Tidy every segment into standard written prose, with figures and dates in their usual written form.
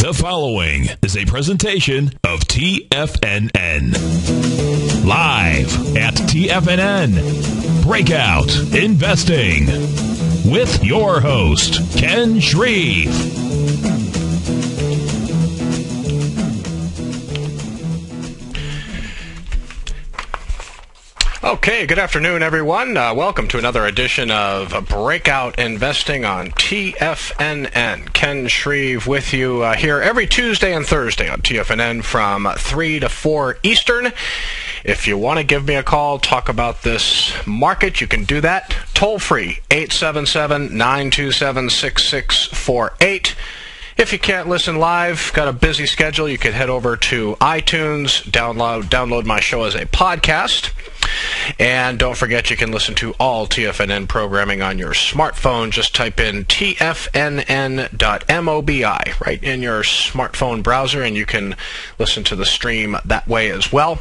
The following is a presentation of TFNN. Live at TFNN, Breakout Investing, with your host, Ken Shreve. Okay, good afternoon, everyone. Welcome to another edition of Breakout Investing on TFNN. Ken Shreve with you here every Tuesday and Thursday on TFNN from 3 to 4 Eastern. If you want to give me a call, talk about this market, you can do that. Toll free, 877-927-6648. If you can't listen live, got a busy schedule, you can head over to iTunes, download my show as a podcast. And don't forget, you can listen to all TFNN programming on your smartphone. Just type in tfnn.mobi right in your smartphone browser, and you can listen to the stream that way as well.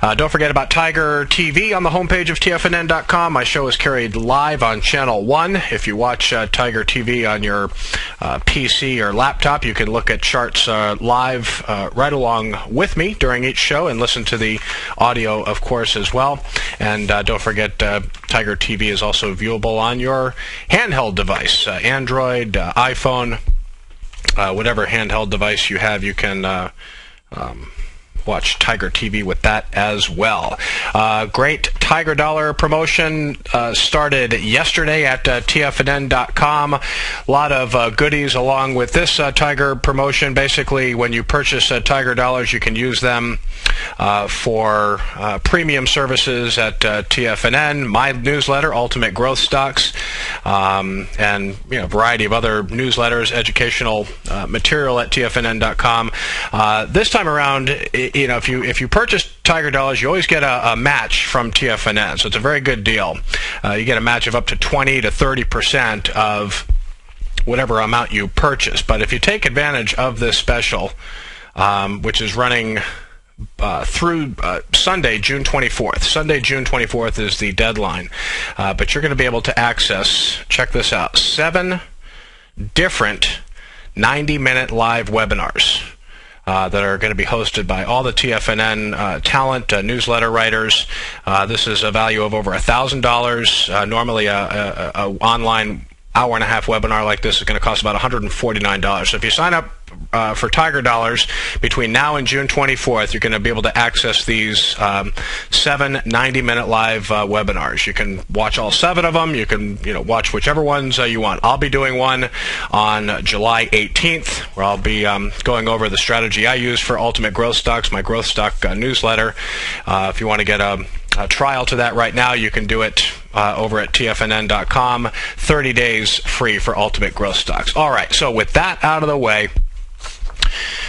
Don't forget about Tiger TV on the homepage of tfnn.com. My show is carried live on Channel 1. If you watch Tiger TV on your PC or laptop, you can look at charts live right along with me during each show and listen to the audio, of course, as well. And don't forget, Tiger TV is also viewable on your handheld device, Android, iPhone, whatever handheld device you have, you can watch Tiger TV with that as well. Great Tiger Dollar promotion started yesterday at TFNN.com. A lot of goodies along with this Tiger promotion. Basically, when you purchase Tiger Dollars, you can use them for premium services at TFNN, my newsletter, Ultimate Growth Stocks, and a variety of other newsletters, educational material at TFNN.com. This time around, if you purchase Tiger Dollars, you always get a match from TFNN, so it's a very good deal. You get a match of up to 20 to 30% of whatever amount you purchase. But if you take advantage of this special, which is running through Sunday, June 24th. Sunday, June 24th is the deadline. But you're going to be able to access, check this out, 7 different 90-minute live webinars that are going to be hosted by all the TFNN talent, newsletter writers. This is a value of over $1,000. Normally, a online hour-and-a-half webinar like this is going to cost about $149. So if you sign up for Tiger Dollars between now and June 24th, you're going to be able to access these 7 90-minute live webinars. You can watch all 7 of them. You can watch whichever ones you want. I'll be doing one on July 18th, where I'll be going over the strategy I use for Ultimate Growth Stocks, my growth stock newsletter. If you want to get a trial to that right now, you can do it over at tfnn.com. 30 days free for Ultimate Growth Stocks. All right, so with that out of the way,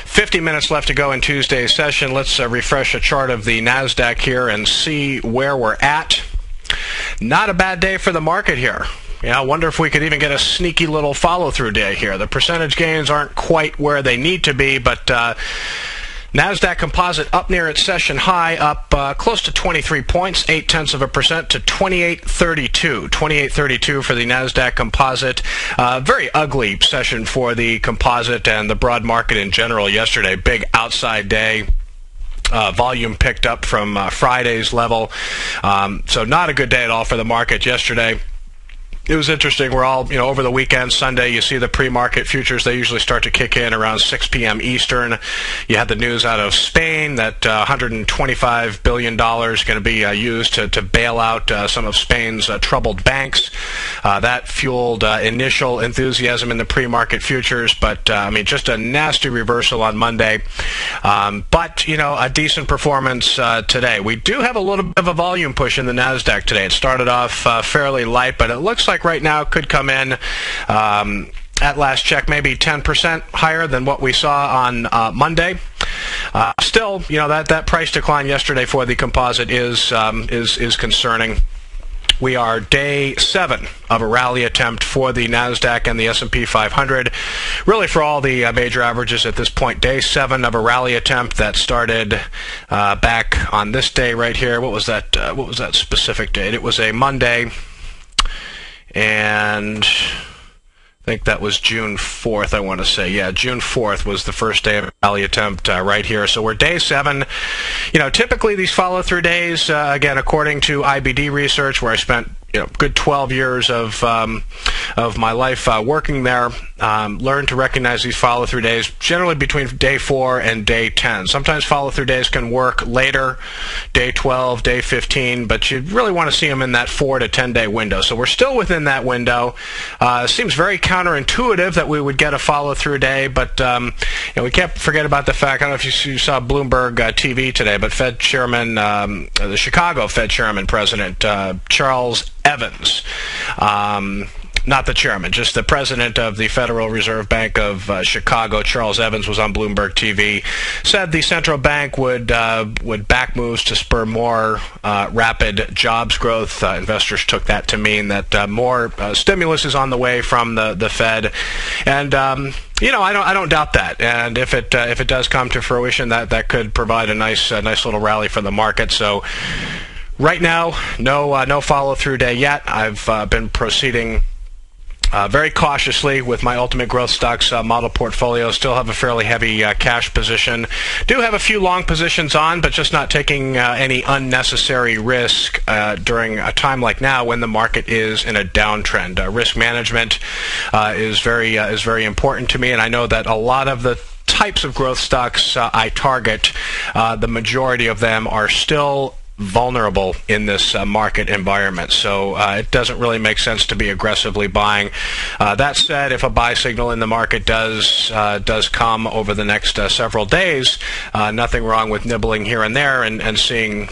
50 minutes left to go in Tuesday's session. Let's refresh a chart of the NASDAQ here and see where we're at. Not a bad day for the market here. I wonder if we could even get a sneaky little follow-through day here. The percentage gains aren't quite where they need to be, but NASDAQ Composite up near its session high, up close to 23 points, 0.8% to 2832. 2832 for the NASDAQ Composite. Very ugly session for the Composite and the broad market in general yesterday. Big outside day. Volume picked up from Friday's level. So not a good day at all for the market yesterday. It was interesting. We're all, over the weekend, Sunday, you see the pre-market futures. They usually start to kick in around 6 p.m. Eastern. You had the news out of Spain that $125 billion is going to be used to bail out some of Spain's troubled banks. That fueled initial enthusiasm in the pre-market futures, but, just a nasty reversal on Monday. But, a decent performance today. We do have a little bit of a volume push in the NASDAQ today. It started off fairly light, but it looks like right now could come in at last check maybe 10% higher than what we saw on Monday. Still, that price decline yesterday for the composite is concerning. We are day 7 of a rally attempt for the NASDAQ and the S&P 500. Really for all the major averages at this point, day 7 of a rally attempt that started back on this day right here. What was that specific date? It was a Monday. And think that was June 4th, I want to say. Yeah, June 4th was the first day of rally attempt right here. So we're day 7. Typically these follow-through days, again, according to IBD research, where I spent good 12 years of my life working there, learned to recognize these follow-through days generally between day 4 and day 10. Sometimes follow-through days can work later, day 12, day 15, but you really want to see them in that 4 to 10 day window. So we're still within that window. It seems very counterintuitive that we would get a follow-through day, but we can't forget about the fact, I don't know if you saw Bloomberg TV today, but Fed Chairman, the Chicago Fed Chairman President, Charles Evans, not the chairman, just the president of the Federal Reserve Bank of Chicago, Charles Evans, was on Bloomberg TV, said the central bank would back moves to spur more rapid jobs growth. Investors took that to mean that more stimulus is on the way from the Fed, and I don't doubt that. And if it does come to fruition, that could provide a nice little rally for the market. So right now, no follow-through day yet. I've been proceeding very cautiously with my Ultimate Growth Stocks model portfolio. Still have a fairly heavy cash position. Do have a few long positions on, but just not taking any unnecessary risk during a time like now when the market is in a downtrend. Risk management is very important to me, and I know that a lot of the types of growth stocks I target, the majority of them are still vulnerable in this market environment, so it doesn't really make sense to be aggressively buying. That said, if a buy signal in the market does come over the next several days, nothing wrong with nibbling here and there and seeing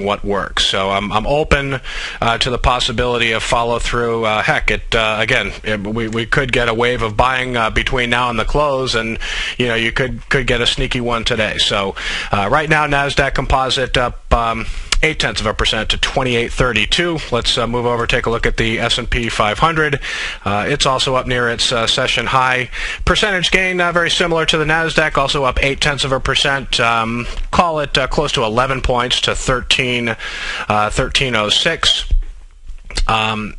what works. So I'm open to the possibility of follow through. Heck, we could get a wave of buying between now and the close, and you could get a sneaky one today. So right now, Nasdaq Composite up 0.8% to 2832. Let's move over, take a look at the S&P 500. It's also up near its session high. Percentage gain very similar to the Nasdaq, also up 0.8%. Call it close to 11 points to 1306. And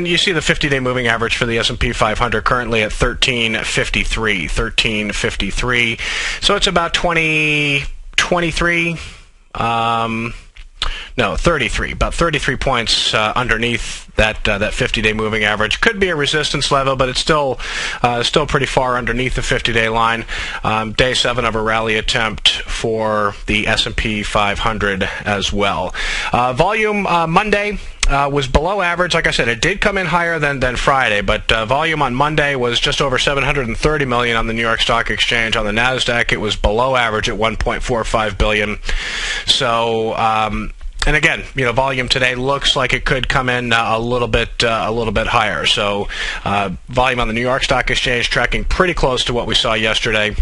you see the 50-day moving average for the S&P 500 currently at 1353. So it's about 33, about 33 points underneath that 50-day moving average. Could be a resistance level, but it's still pretty far underneath the 50-day line. Day 7 of a rally attempt for the S&P 500 as well. Volume Monday was below average. Like I said, it did come in higher than Friday, but volume on Monday was just over 730 million on the New York Stock Exchange. On the Nasdaq, it was below average at 1.45 billion. So and again, volume today looks like it could come in a little bit higher. So volume on the New York Stock Exchange tracking pretty close to what we saw yesterday.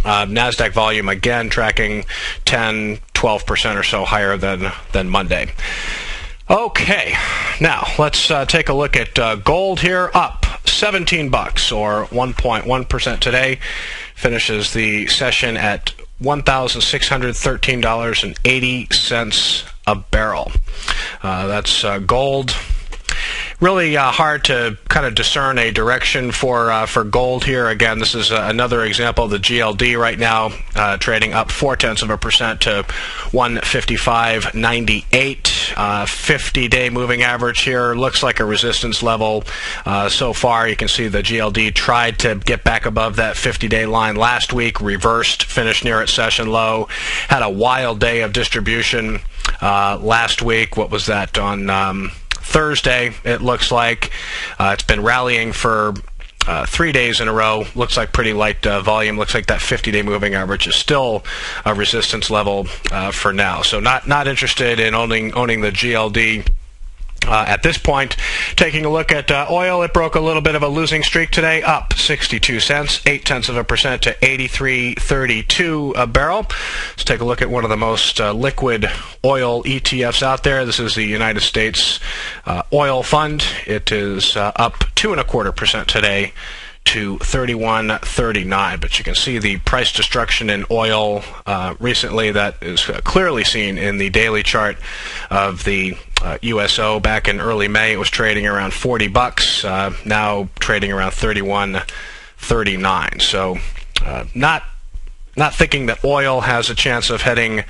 Nasdaq volume again tracking 10-12% or so higher than Monday. Okay, now let's take a look at gold here, up $17 or 1.1% today. Finishes the session at $1,613.80 a barrel. That's gold. Really hard to kind of discern a direction for gold here. Again, this is another example of the GLD right now trading up 0.4% to 155.98. 50-day moving average here looks like a resistance level. So far, you can see the GLD tried to get back above that 50-day line last week, reversed, finished near its session low, had a wild day of distribution last week. What was that, on Thursday, it looks like. It's been rallying for 3 days in a row. Looks like pretty light volume. Looks like that 50-day moving average is still a resistance level for now. So not interested in owning the GLD at this point. Taking a look at oil, it broke a little bit of a losing streak today, up 62 cents, 0.8% to 83.32 a barrel. Let's take a look at one of the most liquid oil ETFs out there. This is the United States Oil Fund. It is up 2.25% today, to 31.39. But you can see the price destruction in oil recently. That is clearly seen in the daily chart of the USO. Back in early May, it was trading around $40. Now trading around 31.39. So not thinking that oil has a chance of heading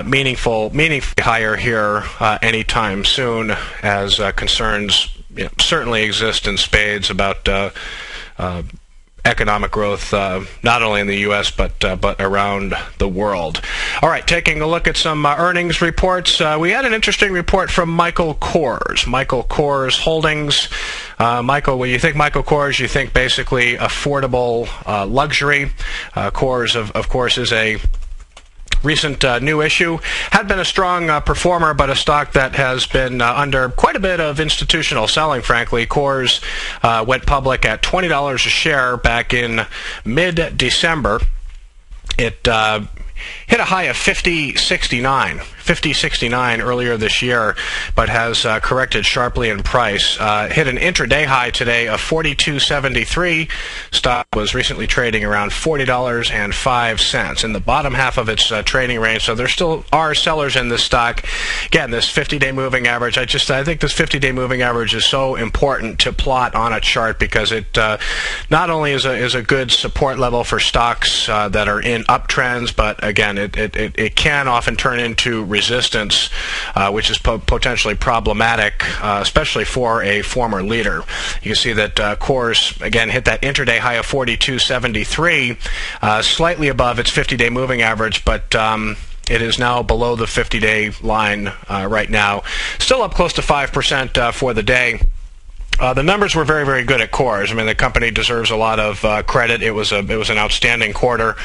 meaningfully higher here anytime soon, as concerns certainly exist in spades about economic growth, not only in the U.S. but around the world. All right, taking a look at some earnings reports. We had an interesting report from Michael Kors. Michael Kors Holdings. Michael, when you think Michael Kors, you think basically affordable luxury. Kors, of course, is a recent new issue. Had been a strong performer, but a stock that has been under quite a bit of institutional selling, frankly. Kors went public at $20 a share back in mid-December. It hit a high of 50.69 earlier this year, but has corrected sharply in price. Hit an intraday high today of 42.73. Stock was recently trading around $40.05 in the bottom half of its trading range. So there still are sellers in this stock. Again, this 50-day moving average. I think this 50-day moving average is so important to plot on a chart, because it not only is a good support level for stocks that are in uptrends, but again, it can often turn into resistance, which is potentially problematic, especially for a former leader. You can see that Kors, again, hit that intraday high of 42.73, slightly above its 50-day moving average, but it is now below the 50-day line right now. Still up close to 5% for the day. The numbers were very, very good at Kors. I mean, the company deserves a lot of credit. It was an outstanding quarter.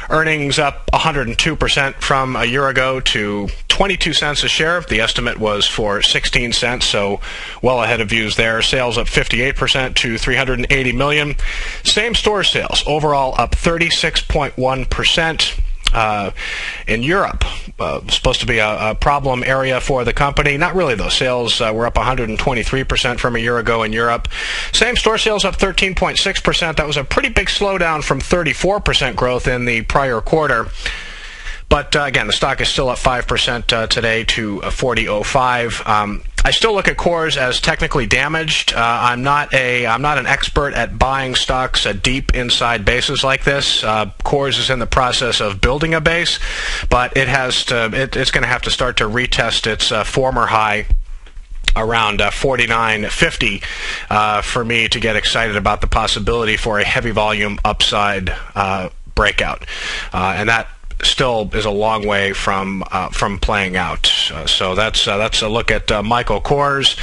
Earnings up 102% from a year ago to 22 cents a share. The estimate was for 16 cents, so well ahead of views there. Sales up 58% to $380 million. Same store sales overall up 36.1%. In Europe, supposed to be a problem area for the company. Not really, though. Sales were up 123% from a year ago in Europe. Same store sales up 13.6%. That was a pretty big slowdown from 34% growth in the prior quarter. But again, the stock is still up 5% today to 40.05. I still look at Kors as technically damaged. I'm not an expert at buying stocks deep inside bases like this. Kors is in the process of building a base, but it's going to have to start to retest its former high around 49.50 for me to get excited about the possibility for a heavy volume upside breakout, and that still is a long way from playing out. So that's a look at Michael Kors.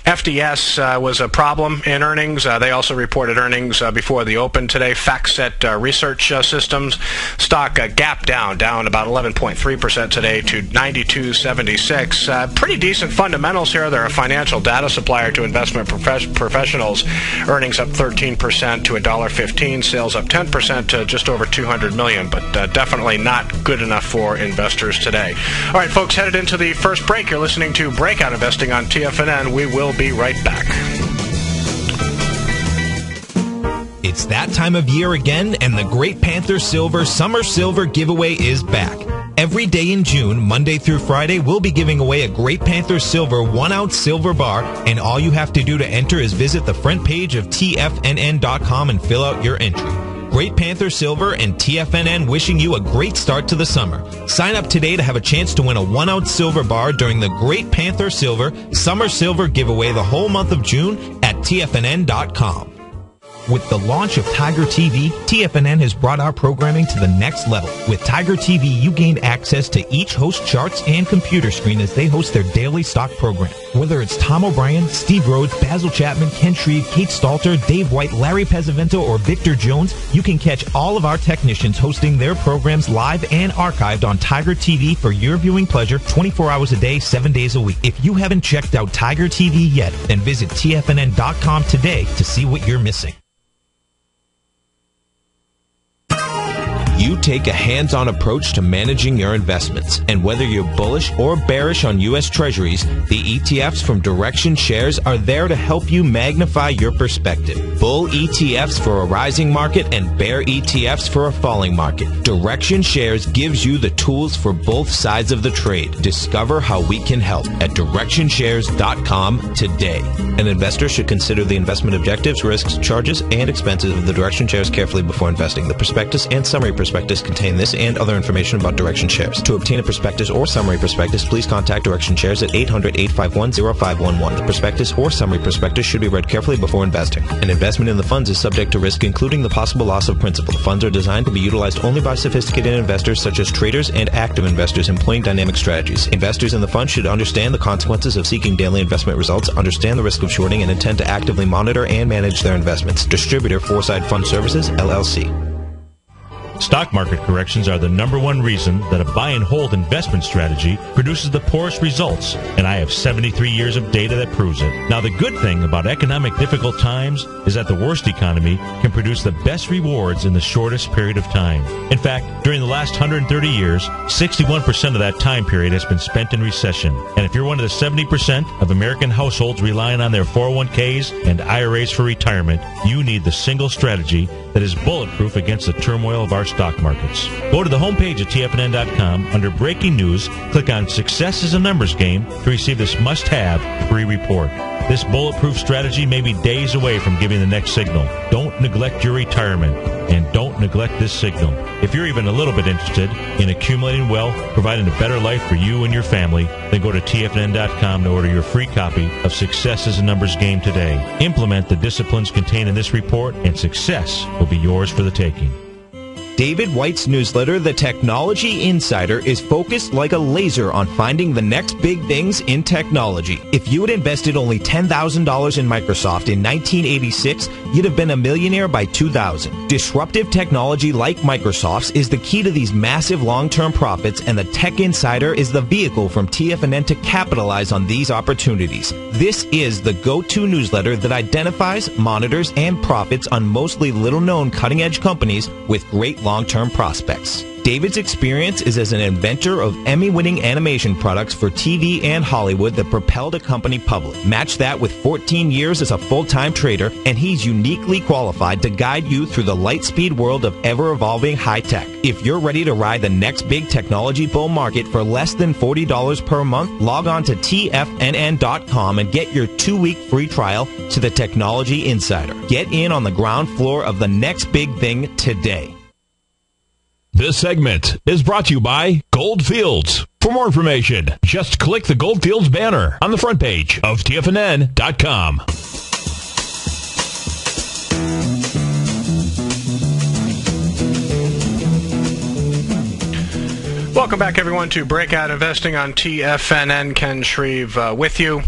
FDS was a problem in earnings. They also reported earnings before the open today. FactSet Research Systems stock gapped down about 11.3% today to 92.76. Pretty decent fundamentals here. They're a financial data supplier to investment professionals. Earnings up 13% to $1.15. Sales up 10% to just over $200 million, but definitely not good enough for investors today. All right, folks, headed into the first break. You're listening to Breakout Investing on TFNN. We will be right back. It's that time of year again, and the Great Panther Silver Summer Silver Giveaway is back. Every day in June, Monday through Friday, we'll be giving away a Great Panther Silver 1-ounce silver bar, and all you have to do to enter is visit the front page of TFNN.com and fill out your entry. Great Panther Silver and TFNN wishing you a great start to the summer. Sign up today to have a chance to win a 1-ounce silver bar during the Great Panther Silver Summer Silver Giveaway the whole month of June at TFNN.com. With the launch of Tiger TV, TFNN has brought our programming to the next level. With Tiger TV, you gain access to each host charts and computer screen as they host their daily stock program. Whether it's Tom O'Brien, Steve Rhodes, Basil Chapman, Ken Shreve, Kate Stalter, Dave White, Larry Pesavento, or Victor Jones, you can catch all of our technicians hosting their programs live and archived on Tiger TV for your viewing pleasure 24 hours a day, 7 days a week. If you haven't checked out Tiger TV yet, then visit TFNN.com today to see what you're missing. You take a hands-on approach to managing your investments, and whether you're bullish or bearish on U.S. Treasuries, the ETFs from Direction Shares are there to help you magnify your perspective. Bull ETFs for a rising market and bear ETFs for a falling market. Direction Shares gives you the tools for both sides of the trade. Discover how we can help at DirectionShares.com today. An investor should consider the investment objectives, risks, charges, and expenses of the Direction Shares carefully before investing. The prospectus and summary prospectus contain this and other information about Direction Shares. To obtain a prospectus or summary prospectus, please contact Direction Shares at 800-851-0511. The prospectus or summary prospectus should be read carefully before investing. An investment in the funds is subject to risk, including the possible loss of principal. The funds are designed to be utilized only by sophisticated investors such as traders and active investors employing dynamic strategies. Investors in the fund should understand the consequences of seeking daily investment results, understand the risk of shorting, and intend to actively monitor and manage their investments. Distributor Foresight Fund Services, LLC. Stock market corrections are the number one reason that a buy and hold investment strategy produces the poorest results, and I have 73 years of data that proves it. Now, the good thing about economic difficult times is that the worst economy can produce the best rewards in the shortest period of time. In fact, during the last 130 years, 61% of that time period has been spent in recession. And if you're one of the 70% of American households relying on their 401ks and IRAs for retirement, you need the single strategy that is bulletproof against the turmoil of our stock markets. Go to the homepage at TFNN.com. Under Breaking News, click on Success is a Numbers Game to receive this must-have free report. This bulletproof strategy may be days away from giving the next signal. Don't neglect your retirement, and don't neglect this signal. If you're even a little bit interested in accumulating wealth, providing a better life for you and your family, then go to TFNN.com to order your free copy of Success is a Numbers Game today. Implement the disciplines contained in this report, and success will be yours for the taking. David White's newsletter, The Technology Insider, is focused like a laser on finding the next big things in technology. If you had invested only $10,000 in Microsoft in 1986, you'd have been a millionaire by 2000. Disruptive technology like Microsoft's is the key to these massive long-term profits, and the Tech Insider is the vehicle from TFNN to capitalize on these opportunities. This is the go-to newsletter that identifies, monitors, and profits on mostly little-known cutting-edge companies with great long-term prospects. David's experience is as an inventor of Emmy-winning animation products for TV and Hollywood that propelled a company public. Match that with 14 years as a full-time trader, and he's uniquely qualified to guide you through the light-speed world of ever-evolving high-tech. If you're ready to ride the next big technology bull market for less than $40 per month, log on to TFNN.com and get your 2-week free trial to the Technology Insider. Get in on the ground floor of the next big thing today. This segment is brought to you by Goldfields. For more information, just click the Goldfields banner on the front page of TFNN.com. Welcome back, everyone, to Breakout Investing on TFNN. Ken Shreve with you.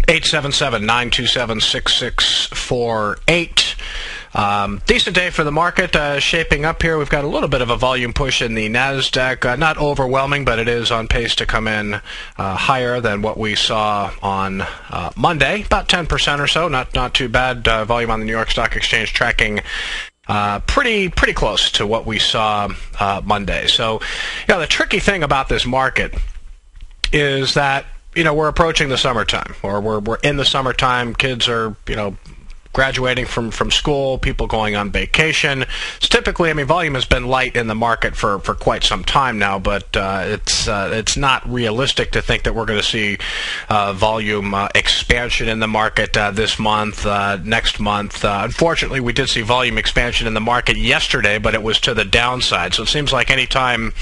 877-927-6648. Decent day for the market, shaping up here. We've got a little bit of a volume push in the NASDAQ. Not overwhelming, but it is on pace to come in higher than what we saw on Monday. About 10% or so. Not too bad. Volume on the New York Stock Exchange tracking pretty close to what we saw Monday. So, the tricky thing about this market is that, we're approaching the summertime, or we're in the summertime. Kids are, graduating from school, people going on vacation. It's typically, volume has been light in the market for quite some time now, but it's not realistic to think that we're going to see volume expansion in the market this month, next month. Unfortunately, we did see volume expansion in the market yesterday, but it was to the downside. So it seems like any time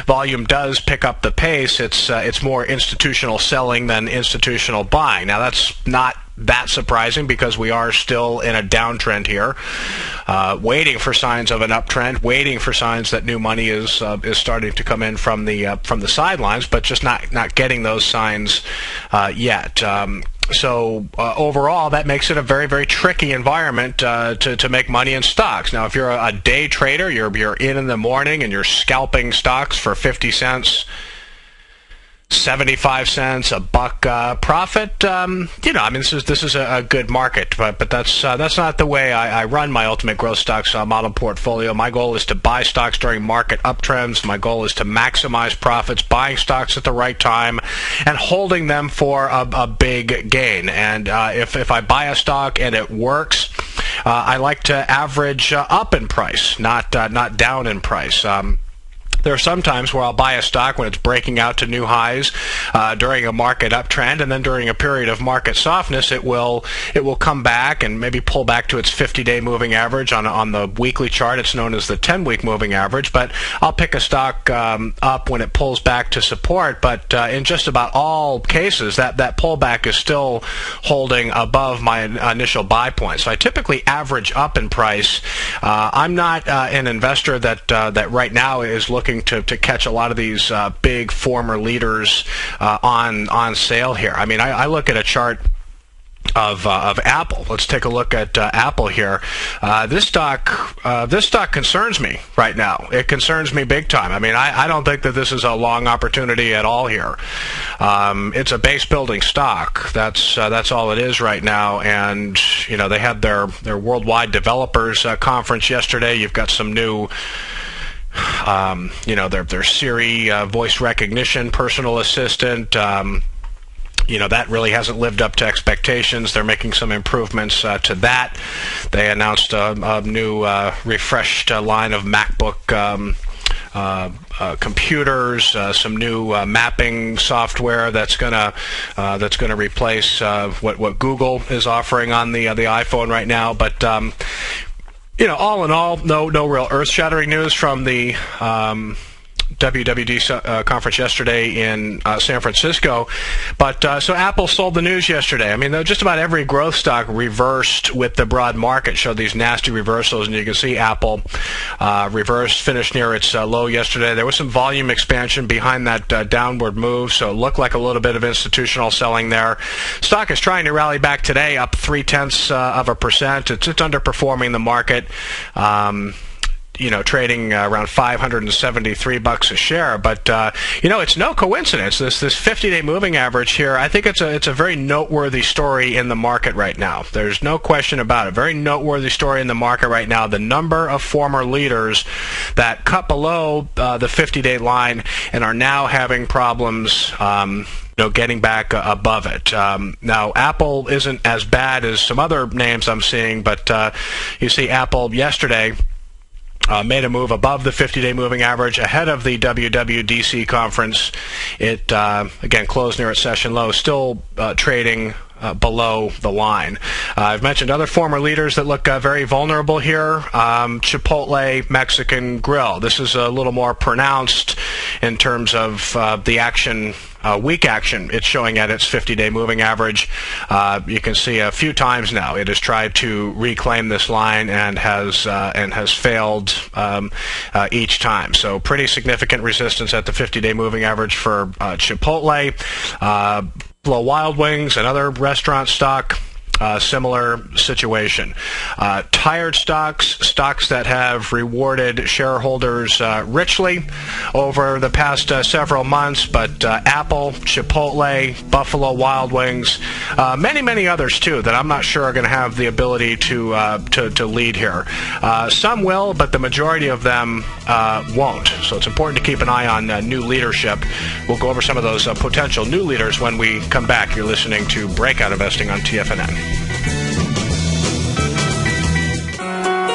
volume does pick up the pace, it's more institutional selling than institutional buying. Now, that's not that surprising because we are still in a downtrend here, waiting for signs of an uptrend, waiting for signs that new money is starting to come in from the sidelines, but just not getting those signs yet. So overall, that makes it a very, very tricky environment to make money in stocks. Now, if you're a day trader, you're in the morning and you're scalping stocks for 50 cents. 75 cents, a buck profit. This is a good market, but that's not the way I run my Ultimate Growth Stocks model portfolio. My goal is to buy stocks during market uptrends. My goal is to maximize profits, buying stocks at the right time and holding them for a big gain. And if I buy a stock and it works, I like to average up in price, not down in price. There are some times where I'll buy a stock when it's breaking out to new highs during a market uptrend, and then during a period of market softness, it will come back and maybe pull back to its 50-day moving average. On the weekly chart, it's known as the 10-week moving average. But I'll pick a stock up when it pulls back to support. But in just about all cases, that pullback is still holding above my initial buy point. So I typically average up in price. I'm not an investor that right now is looking to catch a lot of these big former leaders on sale here. I mean, I look at a chart of Apple. Let's take a look at Apple here. This stock concerns me right now. It concerns me big time. I mean, I don't think that this is a long opportunity at all here. It's a base building stock. That's all it is right now. And they had their worldwide developers conference yesterday. You've got some new their Siri voice recognition personal assistant. That really hasn't lived up to expectations. They're making some improvements to that. They announced a new refreshed line of MacBook computers, some new mapping software that's gonna replace what Google is offering on the iPhone right now. But all in all, no real earth-shattering news from the WWD conference yesterday in San Francisco. But so Apple sold the news yesterday. I mean, just about every growth stock reversed with the broad market, showed these nasty reversals, and you can see Apple reversed, finished near its low yesterday. There was some volume expansion behind that downward move, so it looked like a little bit of institutional selling there. Stock is trying to rally back today, up 0.3%. It's underperforming the market. Trading around $573 a share. But it's no coincidence. This 50-day moving average here, I think it's a very noteworthy story in the market right now. There's no question about it. Very noteworthy story in the market right now. The number of former leaders that cut below the 50-day line and are now having problems getting back above it. Now, Apple isn't as bad as some other names I'm seeing, but you see Apple yesterday made a move above the 50-day moving average ahead of the WWDC conference. It, again, closed near its session low, still trading below the line. I've mentioned other former leaders that look very vulnerable here. Chipotle Mexican Grill. This is a little more pronounced in terms of the action, weak action it's showing at its 50-day moving average. You can see a few times now it has tried to reclaim this line and has failed each time. So pretty significant resistance at the 50-day moving average for Chipotle. Buffalo Wild Wings, another restaurant stock, similar situation. Tired stocks that have rewarded shareholders richly over the past several months, but Apple, Chipotle, Buffalo Wild Wings, many others too that I'm not sure are going to have the ability to lead here. Some will, but the majority of them won't. So it's important to keep an eye on new leadership. We'll go over some of those potential new leaders when we come back. You're listening to Breakout Investing on TFNN.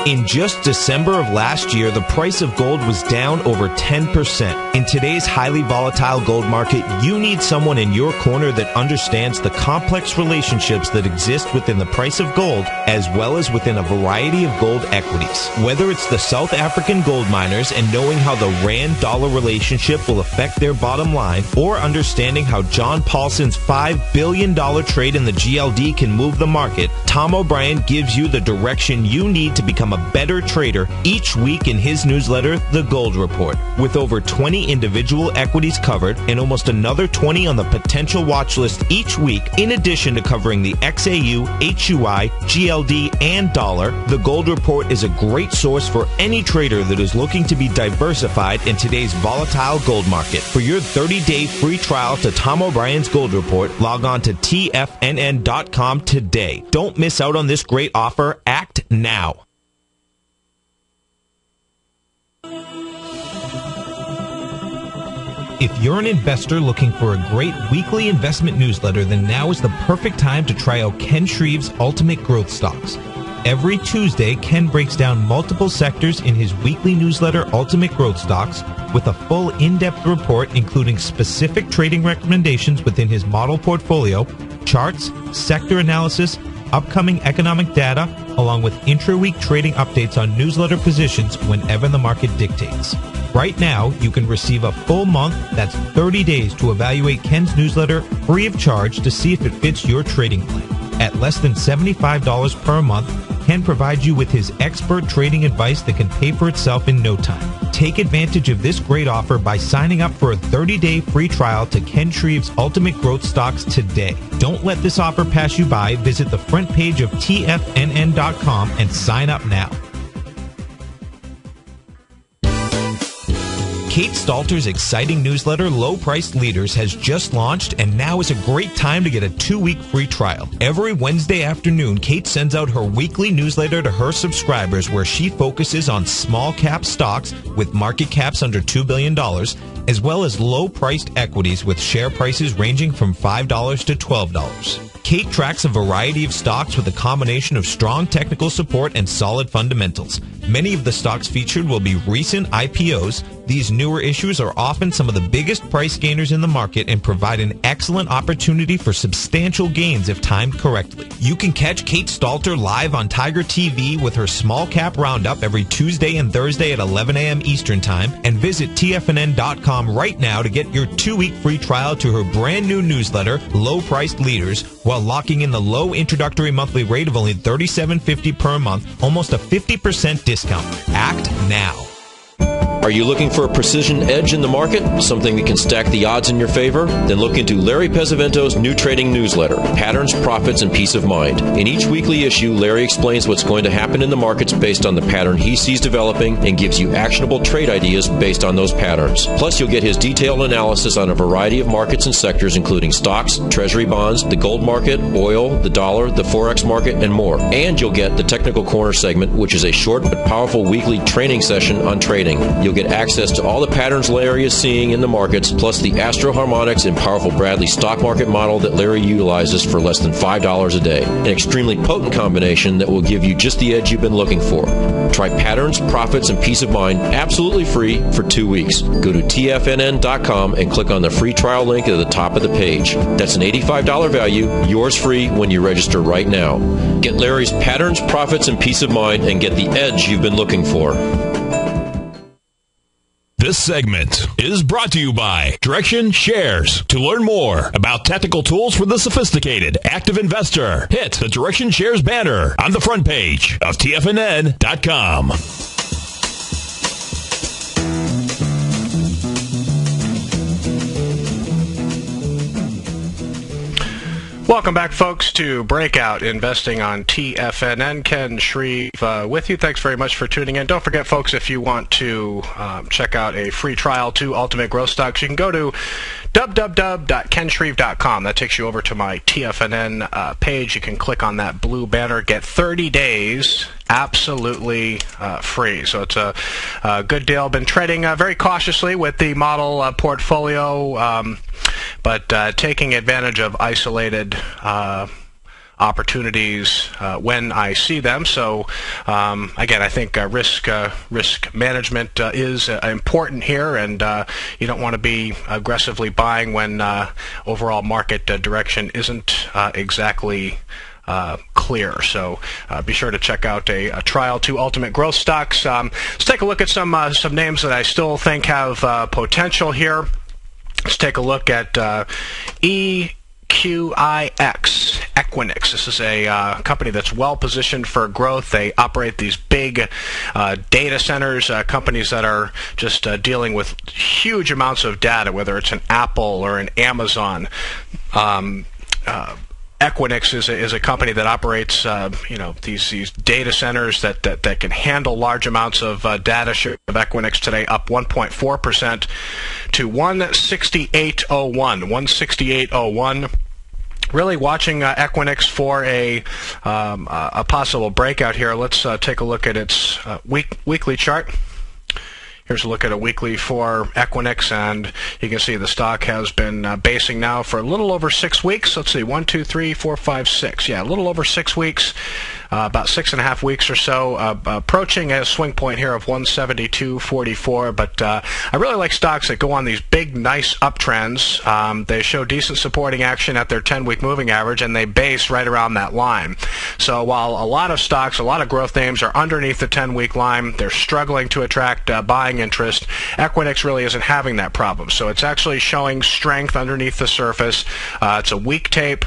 In just December of last year, the price of gold was down over 10%. In today's highly volatile gold market, you need someone in your corner that understands the complex relationships that exist within the price of gold, as well as within a variety of gold equities. Whether it's the South African gold miners and knowing how the Rand-dollar relationship will affect their bottom line, or understanding how John Paulson's $5 billion trade in the GLD can move the market, Tom O'Brien gives you the direction you need to become become a better trader each week in his newsletter, The Gold Report, with over 20 individual equities covered and almost another 20 on the potential watch list each week, in addition to covering the XAU, HUI, GLD, and dollar. The Gold Report is a great source for any trader that is looking to be diversified in today's volatile gold market. For your 30-day free trial to Tom O'Brien's Gold Report, log on to TFNN.com today. Don't miss out on this great offer. Act now. If you're an investor looking for a great weekly investment newsletter, then now is the perfect time to try out Ken Shreve's Ultimate Growth Stocks. Every Tuesday, Ken breaks down multiple sectors in his weekly newsletter, Ultimate Growth Stocks, with a full in-depth report including specific trading recommendations within his model portfolio, charts, sector analysis, upcoming economic data, along with intra-week trading updates on newsletter positions whenever the market dictates. Right now, you can receive a full month, that's 30 days, to evaluate Ken's newsletter free of charge to see if it fits your trading plan. At less than $75 per month, Ken provides you with his expert trading advice that can pay for itself in no time. Take advantage of this great offer by signing up for a 30-day free trial to Ken Shreve's Ultimate Growth Stocks today. Don't let this offer pass you by. Visit the front page of TFNN.com and sign up now. Kate Stalter's exciting newsletter, Low Price Leaders, has just launched, and now is a great time to get a 2-week free trial. Every Wednesday afternoon, Kate sends out her weekly newsletter to her subscribers where she focuses on small cap stocks with market caps under $2 billion, as well as low-priced equities with share prices ranging from $5 to $12. Kate tracks a variety of stocks with a combination of strong technical support and solid fundamentals. Many of the stocks featured will be recent IPOs. These newer issues are often some of the biggest price gainers in the market and provide an excellent opportunity for substantial gains if timed correctly. You can catch Kate Stalter live on Tiger TV with her Small Cap Roundup every Tuesday and Thursday at 11 a.m. Eastern Time, and visit TFNN.com right now to get your 2-week free trial to her brand new newsletter, Low Priced Leaders, while locking in the low introductory monthly rate of only $37.50 per month, almost a 50% discount. Act now. Are you looking for a precision edge in the market? Something that can stack the odds in your favor? Then look into Larry Pesavento's new trading newsletter, Patterns, Profits, and Peace of Mind. In each weekly issue, Larry explains what's going to happen in the markets based on the pattern he sees developing and gives you actionable trade ideas based on those patterns. Plus, you'll get his detailed analysis on a variety of markets and sectors, including stocks, treasury bonds, the gold market, oil, the dollar, the forex market, and more. And you'll get the Technical Corner segment, which is a short but powerful weekly training session on trading. You'll get access to all the patterns Larry is seeing in the markets, plus the Astro Harmonics and powerful Bradley stock market model that Larry utilizes for less than $5 a day. An extremely potent combination that will give you just the edge you've been looking for. Try Patterns, Profits, and Peace of Mind absolutely free for 2 weeks. Go to TFNN.com and click on the free trial link at the top of the page. That's an $85 value, yours free when you register right now. Get Larry's Patterns, Profits, and Peace of Mind and get the edge you've been looking for. This segment is brought to you by Direction Shares. To learn more about technical tools for the sophisticated active investor, hit the Direction Shares banner on the front page of TFNN.com. Welcome back, folks, to Breakout Investing on TFNN. Ken Shreve with you. Thanks very much for tuning in. Don't forget, folks, if you want to check out a free trial to Ultimate Growth Stocks, you can go to www.kenshreve.com. That takes you over to my TFNN page. You can click on that blue banner, get 30 days absolutely free. So it's a good deal. Been trading very cautiously with the model portfolio, but taking advantage of isolated opportunities when I see them. So again, I think risk management is important here, and you don't want to be aggressively buying when overall market direction isn't exactly clear. So be sure to check out a trial to Ultimate Growth Stocks. Let's take a look at some names that I still think have potential here. Let's take a look at EQT Equinix. This is a company that's well positioned for growth. They operate these big data centers, companies that are just dealing with huge amounts of data, whether it's an Apple or an Amazon. Equinix is a company that operates, these data centers that can handle large amounts of data. Share of Equinix today up 1.4% to 168.01. 168.01. Really watching Equinix for a possible breakout here. Let's take a look at its weekly chart. Here's a look at a weekly for Equinix, and you can see the stock has been basing now for a little over 6 weeks. Let's see, 1, 2, 3, 4, 5, 6. Yeah, a little over 6 weeks, about 6.5 weeks or so, approaching a swing point here of 172.44. But I really like stocks that go on these big, nice uptrends. They show decent supporting action at their 10-week moving average, and they base right around that line. So while a lot of stocks, a lot of growth names are underneath the 10-week line, they're struggling to attract buying interest. Equinix really isn't having that problem. So it's actually showing strength underneath the surface. It's a weak tape.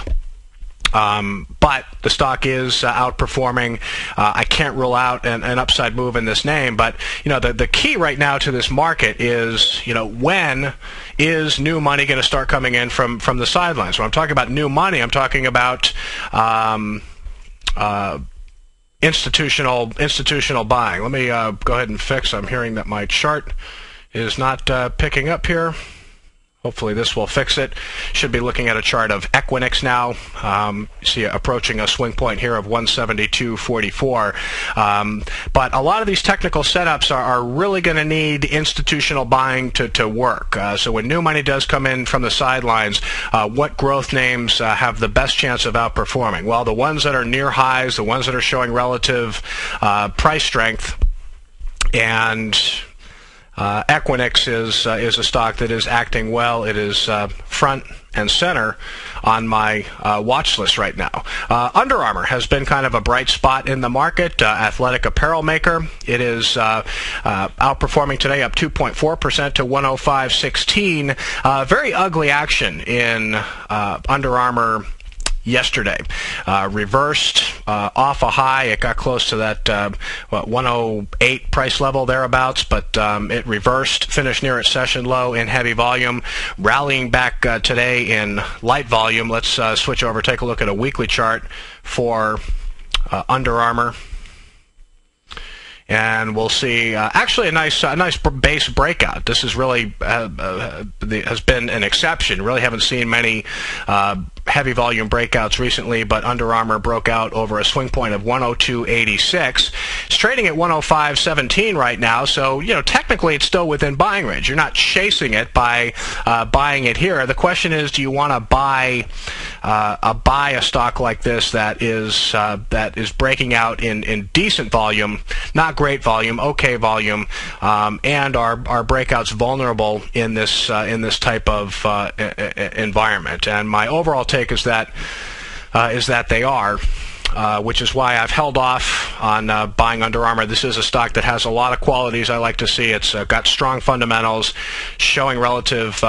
But the stock is outperforming. I can't rule out an upside move in this name, but the key right now to this market is when is new money going to start coming in from the sidelines? When I'm talking about new money, I'm talking about institutional buying. Let me go ahead and fix. I'm hearing that my chart is not picking up here. Hopefully this will fix it. Should be looking at a chart of Equinix now. See approaching a swing point here of 172.44. But a lot of these technical setups are really going to need institutional buying to work. So when new money does come in from the sidelines, what growth names have the best chance of outperforming? Well, the ones that are near highs, the ones that are showing relative price strength, and Equinix is a stock that is acting well. It is front and center on my watch list right now. Under Armour has been kind of a bright spot in the market, athletic apparel maker. It is outperforming today, up 2.4% to 105.16. Very ugly action in Under Armour yesterday. Reversed off a high. It got close to that 108 price level thereabouts, but it reversed, finished near its session low in heavy volume, rallying back today in light volume. Let's switch over, take a look at a weekly chart for Under Armour. And we'll see actually a nice base breakout. This is really has been an exception. Really haven't seen many heavy volume breakouts recently, but Under Armour broke out over a swing point of 102.86. It's trading at 105.17 right now, so technically it's still within buying range. You're not chasing it by buying it here. The question is, do you want to buy a stock like this that is breaking out in decent volume, not great volume, okay volume, and are breakouts vulnerable in this type of environment? And my overall take is that they are, which is why I've held off on buying Under Armour. This is a stock that has a lot of qualities I like to see. It's got strong fundamentals, showing relative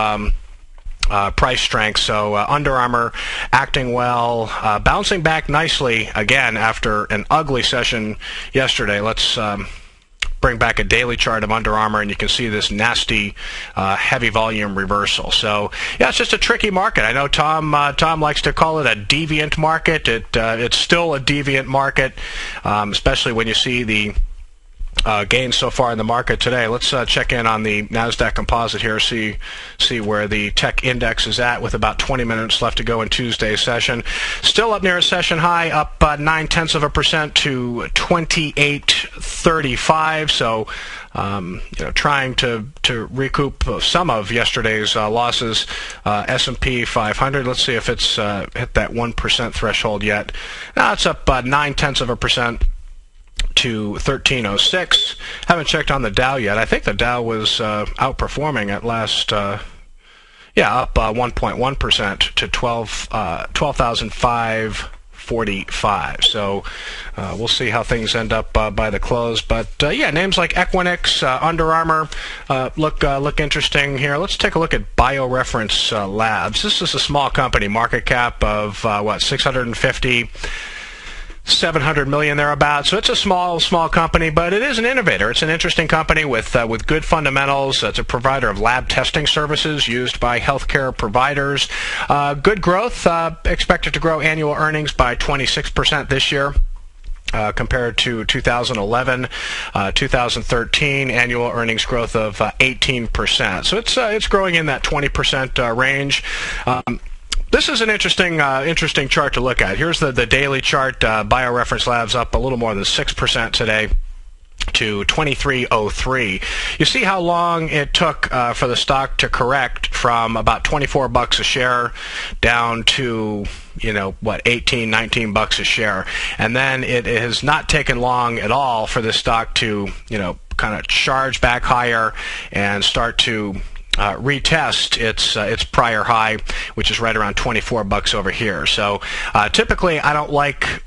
price strength. So Under Armour acting well, bouncing back nicely again after an ugly session yesterday. Let's bring back a daily chart of Under Armour, and you can see this nasty heavy volume reversal. So yeah, it's just a tricky market. I know Tom likes to call it a deviant market. It's still a deviant market, especially when you see the gains so far in the market today. Let's check in on the NASDAQ composite here, see where the tech index is at with about 20 minutes left to go in Tuesday's session. Still up near a session high, up 0.9% to 28.35. So trying to recoup some of yesterday's losses. S&P 500, let's see if it's hit that 1% threshold yet. Now it's up 0.9% to 1306. Haven't checked on the Dow yet. I think the Dow was outperforming at last. Up 1.1% to 12,500. $1,445. So we'll see how things end up by the close. But yeah, names like Equinix, Under Armour look interesting here. Let's take a look at BioReference Labs. This is a small company, market cap of 650. 700 million thereabouts. So it's a small company, but it is an innovator. It's an interesting company with good fundamentals. It's a provider of lab testing services used by healthcare providers. Good growth, expected to grow annual earnings by 26% this year. Compared to 2011, 2013 annual earnings growth of 18%. So it's growing in that 20% range. This is an interesting chart to look at. Here's the daily chart. BioReference Labs up a little more than 6% today to 23.03. You see how long it took for the stock to correct from about 24 bucks a share down to 18, 19 bucks a share, and then it has not taken long at all for the stock to kind of charge back higher and start to retest its prior high, which is right around 24 bucks over here. So typically I don't like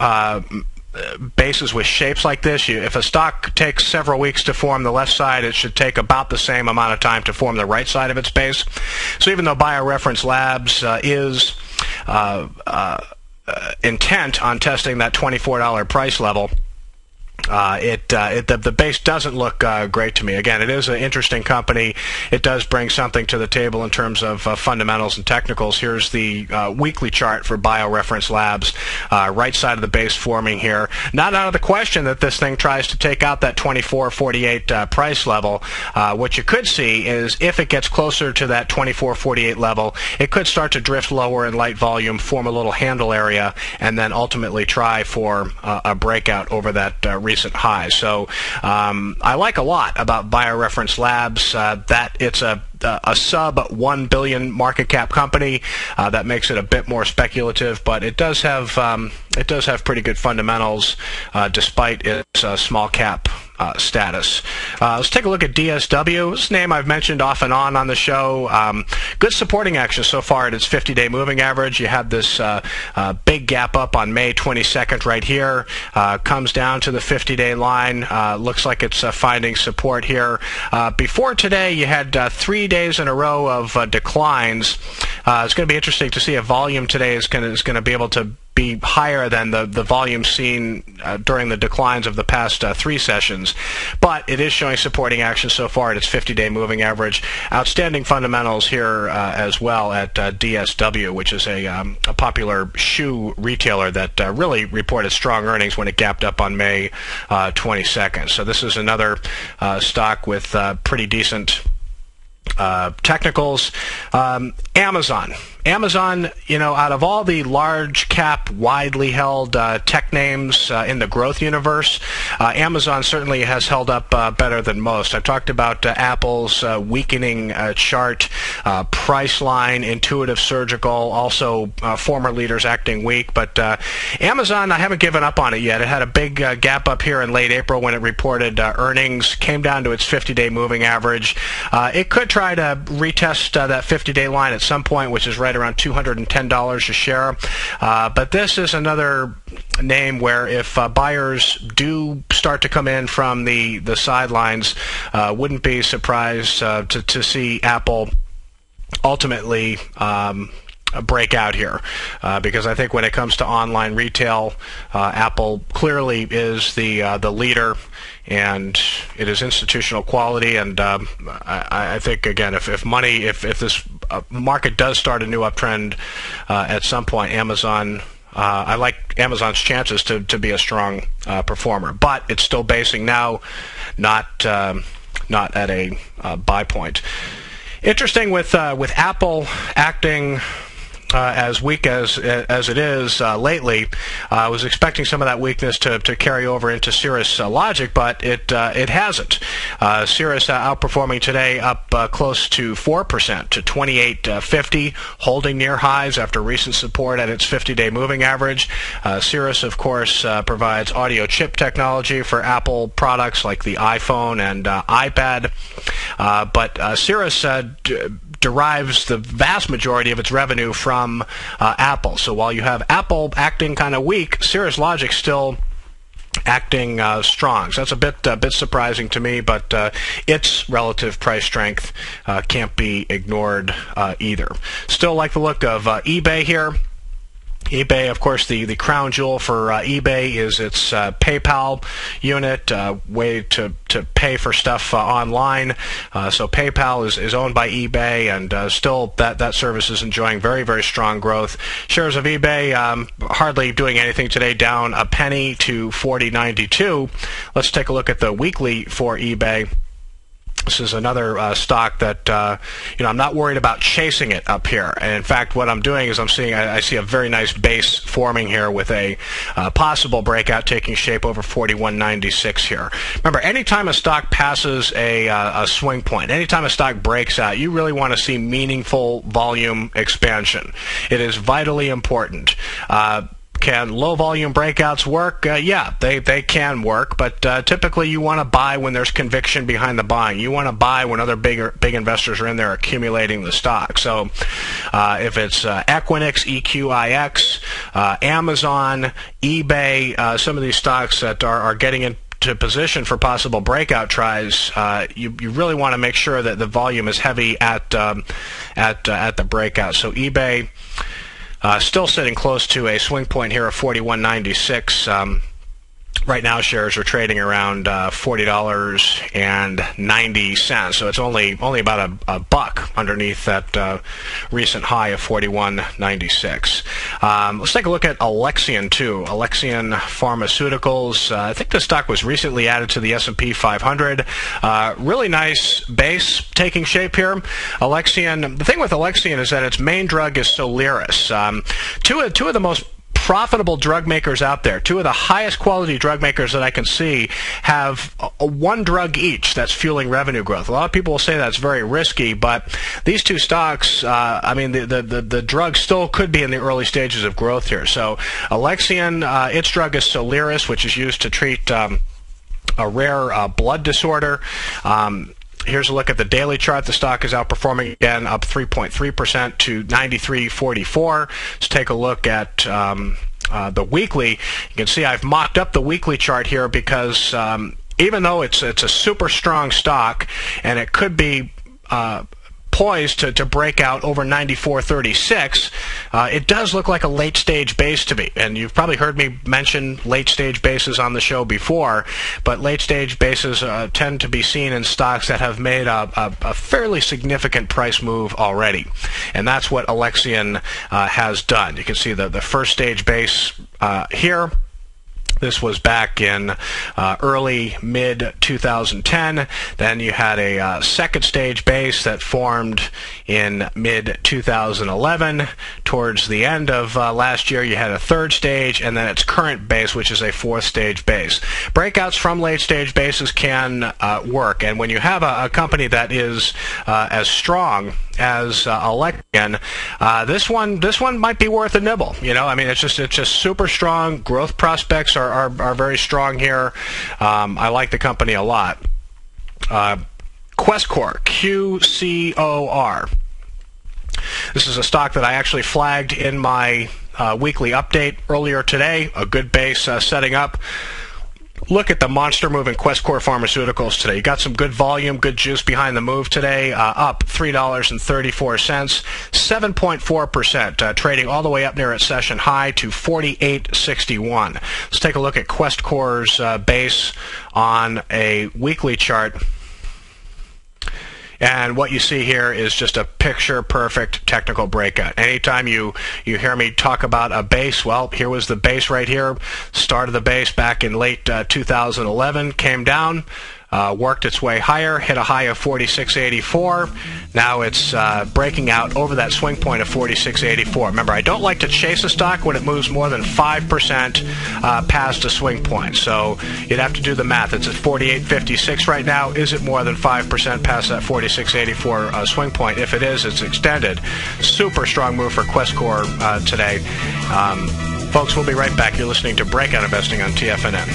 bases with shapes like this. If a stock takes several weeks to form the left side, it should take about the same amount of time to form the right side of its base. So even though BioReference Labs is intent on testing that $24 price level, the base doesn't look great to me. Again, it is an interesting company. It does bring something to the table in terms of fundamentals and technicals. Here's the weekly chart for BioReference Labs. Right side of the base forming here. Not out of the question that this thing tries to take out that 24.48 price level. What you could see is if it gets closer to that 24.48 level, it could start to drift lower in light volume, form a little handle area, and then ultimately try for a breakout over that recent high. So I like a lot about BioReference Labs that it's a sub 1 billion market cap company. That makes it a bit more speculative, but it does have pretty good fundamentals despite its small cap status. Let's take a look at DSW. This is a name I've mentioned off and on the show. Good supporting action so far at its 50-day moving average. You had this big gap up on May 22nd right here. Comes down to the 50-day line. Looks like it's finding support here. Before today, you had 3 days in a row of declines. It's going to be interesting to see if volume today is going to be able to be higher than the volume seen during the declines of the past 3 sessions. But it is showing supporting action so far at its 50-day moving average. Outstanding fundamentals here as well at DSW, which is a popular shoe retailer that really reported strong earnings when it gapped up on May 22nd. So this is another stock with pretty decent technicals. Amazon, out of all the large cap, widely held tech names in the growth universe, Amazon certainly has held up better than most. I've talked about Apple's weakening chart, Priceline, Intuitive Surgical, also former leaders acting weak. But Amazon, I haven't given up on it yet. It had a big gap up here in late April when it reported earnings, came down to its 50-day moving average. It could try to retest that 50-day line at some point, which is right around $210 a share. But this is another name where if buyers do start to come in from the sidelines, wouldn't be surprised to see Apple ultimately break out here, because I think when it comes to online retail, Apple clearly is the leader, and it is institutional quality. And I think, again, if this market does start a new uptrend at some point, Amazon, I like Amazon's chances to be a strong performer, but it's still basing now, not at a buy point. Interesting with Apple acting as weak as it is lately. I was expecting some of that weakness to carry over into Cirrus Logic, but it hasn't. Cirrus outperforming today, up close to 4% to 28.50, holding near highs after recent support at its 50-day moving average. Cirrus, of course, provides audio chip technology for Apple products like the iPhone and iPad. But Cirrus derives the vast majority of its revenue from Apple. So while you have Apple acting kind of weak, Cirrus Logic still acting strong. So that's a bit surprising to me, but its relative price strength can't be ignored either. Still like the look of eBay here. eBay, of course, the crown jewel for eBay is its PayPal unit, way to pay for stuff online. So PayPal is owned by eBay, and still that service is enjoying very, very strong growth. Shares of eBay hardly doing anything today, down a penny to $40.92. Let's take a look at the weekly for eBay. This is another stock that I'm not worried about chasing it up here. And in fact, what I'm doing is I see a very nice base forming here with a possible breakout taking shape over 41.96 here. Remember, anytime a stock passes a swing point, anytime a stock breaks out, you really want to see meaningful volume expansion. It is vitally important. Can low volume breakouts work? Yeah, they can work, but typically you want to buy when there's conviction behind the buying. You want to buy when other big investors are in there accumulating the stock. So if it's Equinix, EQIX, Amazon, eBay, some of these stocks that are getting into position for possible breakout tries, you really want to make sure that the volume is heavy at the breakout. So eBay still sitting close to a swing point here of 41.96. Right now, shares are trading around $40.90, so it's only about a buck underneath that recent high of 41.96. Let's take a look at Alexion too. Alexion Pharmaceuticals. I think the stock was recently added to the S&P 500. Really nice base taking shape here. Alexion. The thing with Alexion is that its main drug is Soliris. Two of the most profitable drug makers out there, two of the highest quality drug makers that I can see, have one drug each that's fueling revenue growth. A lot of people will say that's very risky, but these two stocks, the drug still could be in the early stages of growth here. So Alexion, its drug is Soliris, which is used to treat a rare blood disorder. Here's a look at the daily chart. The stock is outperforming again, up 3.3% to 93.44. Let's take a look at the weekly. You can see I've mocked up the weekly chart here because even though it's a super strong stock and it could be poised to break out over 94.36, it does look like a late stage base to me. And you've probably heard me mention late stage bases on the show before, but late stage bases tend to be seen in stocks that have made a fairly significant price move already. And that's what Alexion has done. You can see the first stage base here. This was back in early mid-2010. Then you had a second stage base that formed in mid-2011. Towards the end of last year, you had a third stage, and then its current base, which is a fourth stage base. Breakouts from late stage bases can work, and when you have a company that is as strong as Alexion, this one might be worth a nibble. It's just super strong. Growth prospects are very strong here. I like the company a lot. Questcor, QCOR. This is a stock that I actually flagged in my weekly update earlier today. A good base setting up. Look at the monster move in Questcor Pharmaceuticals today. You got some good volume, good juice behind the move today, up $3.34, 7.4%, trading all the way up near its session high to 48.61. Let's take a look at Questcor's base on a weekly chart. And what you see here is just a picture-perfect technical breakout. Anytime you hear me talk about a base, well, here was the base right here. Started the base back in late 2011, came down, worked its way higher, hit a high of 46.84. Now it's breaking out over that swing point of 46.84. Remember, I don't like to chase a stock when it moves more than 5% past a swing point. So you'd have to do the math. It's at 48.56 right now. Is it more than 5% past that 46.84 swing point? If it is, it's extended. Super strong move for Questcor today. Folks, we'll be right back. You're listening to Breakout Investing on TFNN.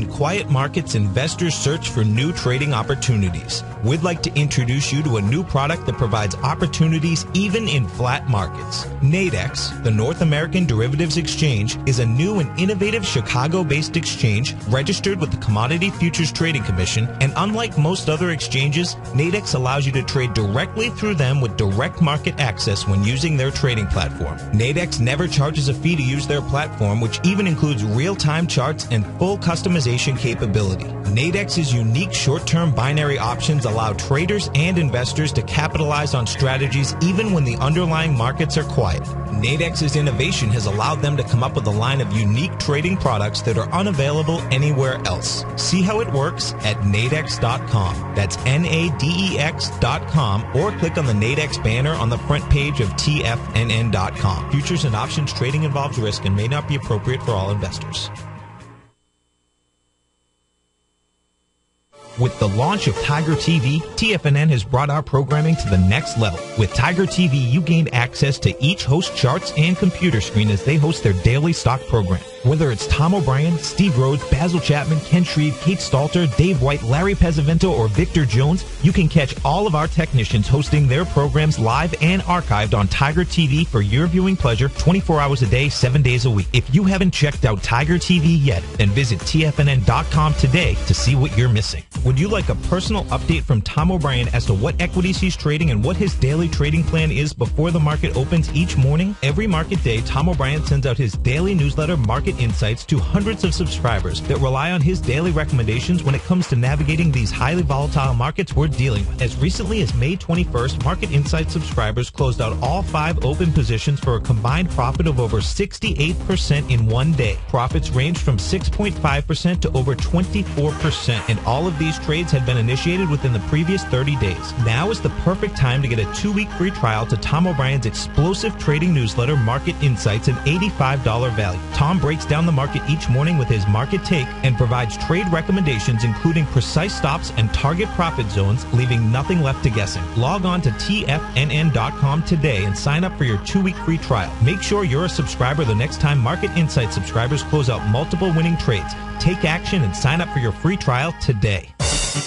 In quiet markets, investors search for new trading opportunities. We'd like to introduce you to a new product that provides opportunities even in flat markets. Nadex, the North American Derivatives Exchange, is a new and innovative Chicago-based exchange registered with the Commodity Futures Trading Commission, and unlike most other exchanges, Nadex allows you to trade directly through them with direct market access when using their trading platform. Nadex never charges a fee to use their platform, which even includes real-time charts and full customization capability. Nadex's unique short-term binary options allow traders and investors to capitalize on strategies even when the underlying markets are quiet. Nadex's innovation has allowed them to come up with a line of unique trading products that are unavailable anywhere else. See how it works at nadex.com. That's NADEX.com, or click on the Nadex banner on the front page of TFNN.com. Futures and options trading involves risk and may not be appropriate for all investors. With the launch of Tiger TV, TFNN has brought our programming to the next level. With Tiger TV, you gained access to each host charts and computer screen as they host their daily stock program. Whether it's Tom O'Brien, Steve Rhodes, Basil Chapman, Ken Shreve, Kate Stalter, Dave White, Larry Pesavento, or Victor Jones, you can catch all of our technicians hosting their programs live and archived on Tiger TV for your viewing pleasure 24 hours a day, 7 days a week. If you haven't checked out Tiger TV yet, then visit TFNN.com today to see what you're missing. Would you like a personal update from Tom O'Brien as to what equities he's trading and what his daily trading plan is before the market opens each morning? Every market day, Tom O'Brien sends out his daily newsletter, Market Insights, to hundreds of subscribers that rely on his daily recommendations when it comes to navigating these highly volatile markets we're dealing with. As recently as May 21st, Market Insights subscribers closed out all 5 open positions for a combined profit of over 68% in one day. Profits ranged from 6.5% to over 24%, and all of these trades had been initiated within the previous 30 days. Now is the perfect time to get a 2-week free trial to Tom O'Brien's explosive trading newsletter, Market Insights, an $85 value. Tom breaks down the market each morning with his market take and provides trade recommendations including precise stops and target profit zones, leaving nothing left to guessing. Log on to TFNN.com today and sign up for your 2-week free trial. Make sure you're a subscriber the next time Market Insights subscribers close out multiple winning trades. Take action and sign up for your free trial today.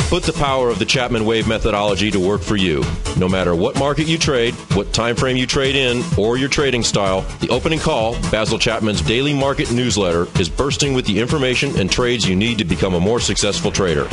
Put the power of the Chapman Wave methodology to work for you. No matter what market you trade, what time frame you trade in, or your trading style, the Opening Call, Basil Chapman's daily market newsletter, is bursting with the information and trades you need to become a more successful trader.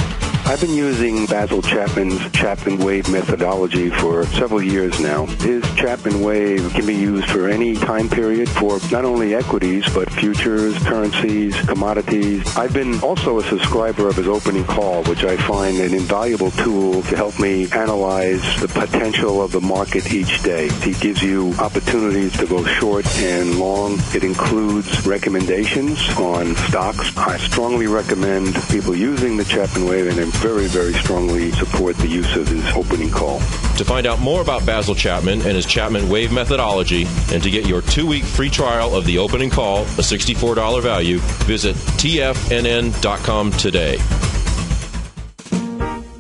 I've been using Basil Chapman's Chapman Wave methodology for several years now. His Chapman Wave can be used for any time period for not only equities, but futures, currencies, commodities. I've been also a subscriber of his Opening Call, which I find an invaluable tool to help me analyze the potential of the market each day. He gives you opportunities to go short and long. It includes recommendations on stocks. I strongly recommend people using the Chapman Wave, and I very, very strongly support the use of his Opening Call. To find out more about Basil Chapman and his Chapman Wave methodology, and to get your 2-week free trial of the Opening Call, a $64 value, visit TFNN.com today.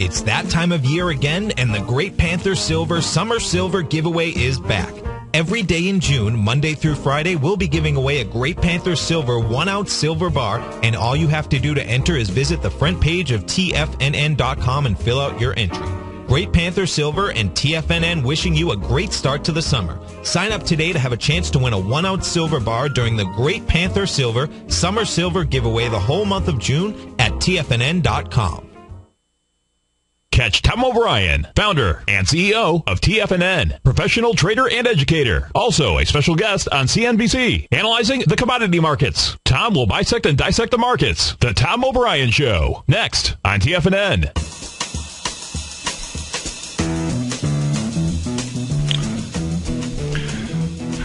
It's that time of year again, and the Great Panther Silver Summer Silver giveaway is back. Every day in June, Monday through Friday, we'll be giving away a Great Panther Silver 1-ounce silver bar, and all you have to do to enter is visit the front page of TFNN.com and fill out your entry. Great Panther Silver and TFNN wishing you a great start to the summer. Sign up today to have a chance to win a 1-ounce silver bar during the Great Panther Silver Summer Silver giveaway the whole month of June at TFNN.com. Catch Tom O'Brien, founder and CEO of TFNN, professional trader and educator. Also a special guest on CNBC, analyzing the commodity markets. Tom will bisect and dissect the markets. The Tom O'Brien Show, next on TFNN.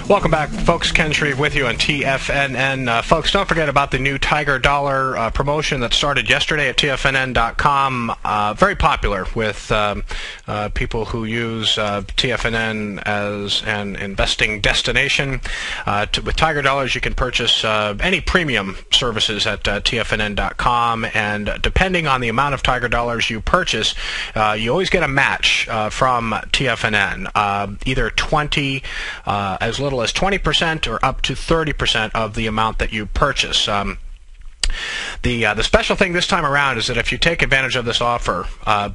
Welcome back, folks. Ken Shreve with you on TFNN. Folks, don't forget about the new Tiger Dollar promotion that started yesterday at TFNN.com. Very popular with people who use TFNN as an investing destination. With Tiger Dollars, you can purchase any premium services at TFNN.com, and depending on the amount of Tiger Dollars you purchase, you always get a match from TFNN, either 20, as little as 20% or up to 30% of the amount that you purchase. The special thing this time around is that if you take advantage of this offer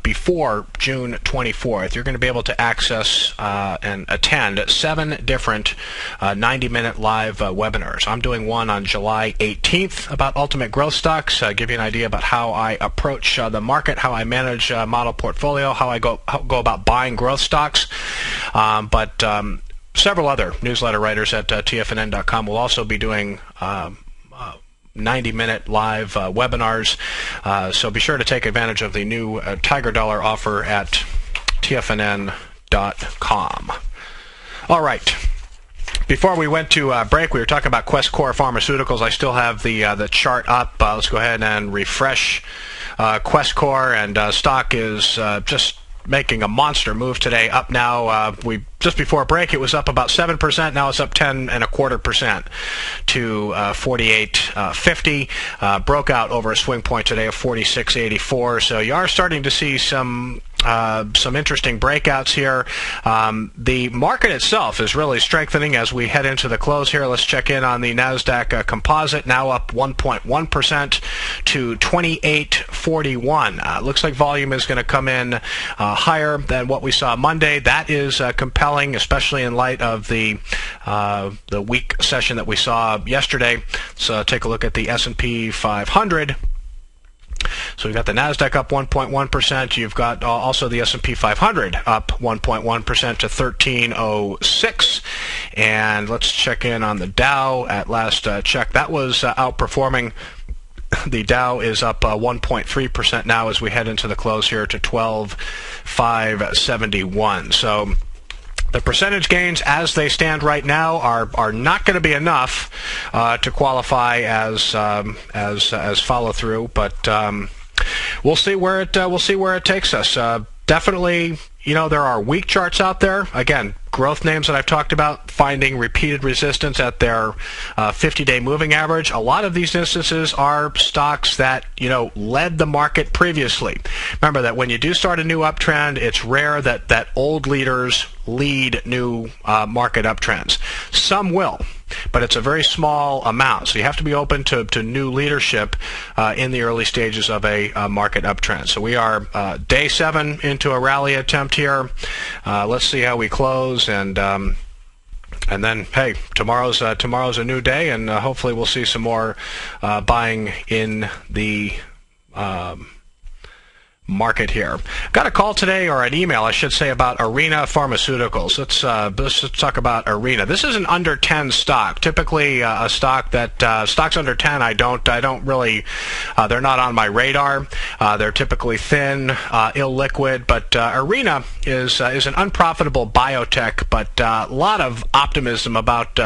before June 24th, you're going to be able to access and attend 7 different 90-minute live webinars. I'm doing one on July 18th about ultimate growth stocks, give you an idea about how I approach the market, how I manage model portfolio, how I go about buying growth stocks. But several other newsletter writers at TFNN.com will also be doing 90-minute live webinars. So be sure to take advantage of the new Tiger Dollar offer at TFNN.com. All right. Before we went to break, we were talking about Quest Core Pharmaceuticals. I still have the chart up. Let's go ahead and refresh Quest Core, and stock is just making a monster move today. Up now, we just before break, it was up about 7%. Now it's up 10.25% to 48.50. Broke out over a swing point today of 46.84. So you are starting to see some interesting breakouts here. The market itself is really strengthening as we head into the close here. Let's check in on the NASDAQ Composite, now up 1.1% to 28.41. Looks like volume is going to come in higher than what we saw Monday. That is compelling, especially in light of the weak session that we saw yesterday. So take a look at the S&P 500. So we've got the NASDAQ up 1.1%. You've got also the S&P 500 up 1.1% to 1306. And let's check in on the Dow at last check. That was outperforming. The Dow is up 1.3% now as we head into the close here to 12,571. So the percentage gains as they stand right now are not going to be enough to qualify as follow through, but we'll see where it takes us. Definitely, there are weak charts out there. Again, growth names that I've talked about finding repeated resistance at their 50-day moving average. A lot of these instances are stocks that led the market previously. Remember that when you do start a new uptrend, it's rare that old leaders lead new market uptrends. Some will, but it's a very small amount. So you have to be open to new leadership in the early stages of a market uptrend. So we are day 7 into a rally attempt here. Let's see how we close, and then hey, tomorrow's a new day, and hopefully we'll see some more buying in the market here. Got a call today, or an email I should say, about Arena Pharmaceuticals. Let's talk about Arena. This is an under 10 stock. Typically a stock that stocks under 10 I don't really they're not on my radar. They're typically thin, illiquid, but Arena is an unprofitable biotech, but a lot of optimism about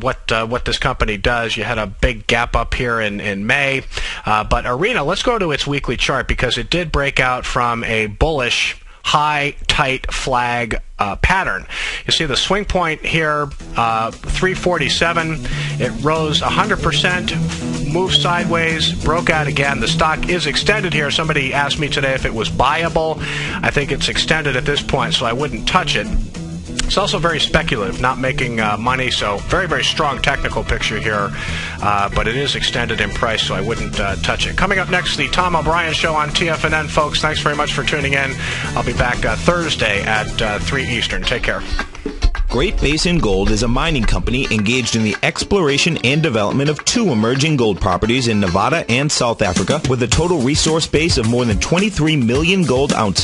what this company does. You had a big gap up here in May, but Arena, let's go to its weekly chart because it did break out from a bullish high tight flag pattern. You see the swing point here, 347. It rose 100%, moved sideways, broke out again. The stock is extended here. Somebody asked me today if it was buyable. I think it's extended at this point, so I wouldn't touch it. It's also very speculative, not making money, so very, very strong technical picture here, but it is extended in price, so I wouldn't touch it. Coming up next, the Tom O'Brien Show on TFNN, folks. Thanks very much for tuning in. I'll be back Thursday at 3 Eastern. Take care. Great Basin Gold is a mining company engaged in the exploration and development of 2 emerging gold properties in Nevada and South Africa with a total resource base of more than 23 million gold ounces.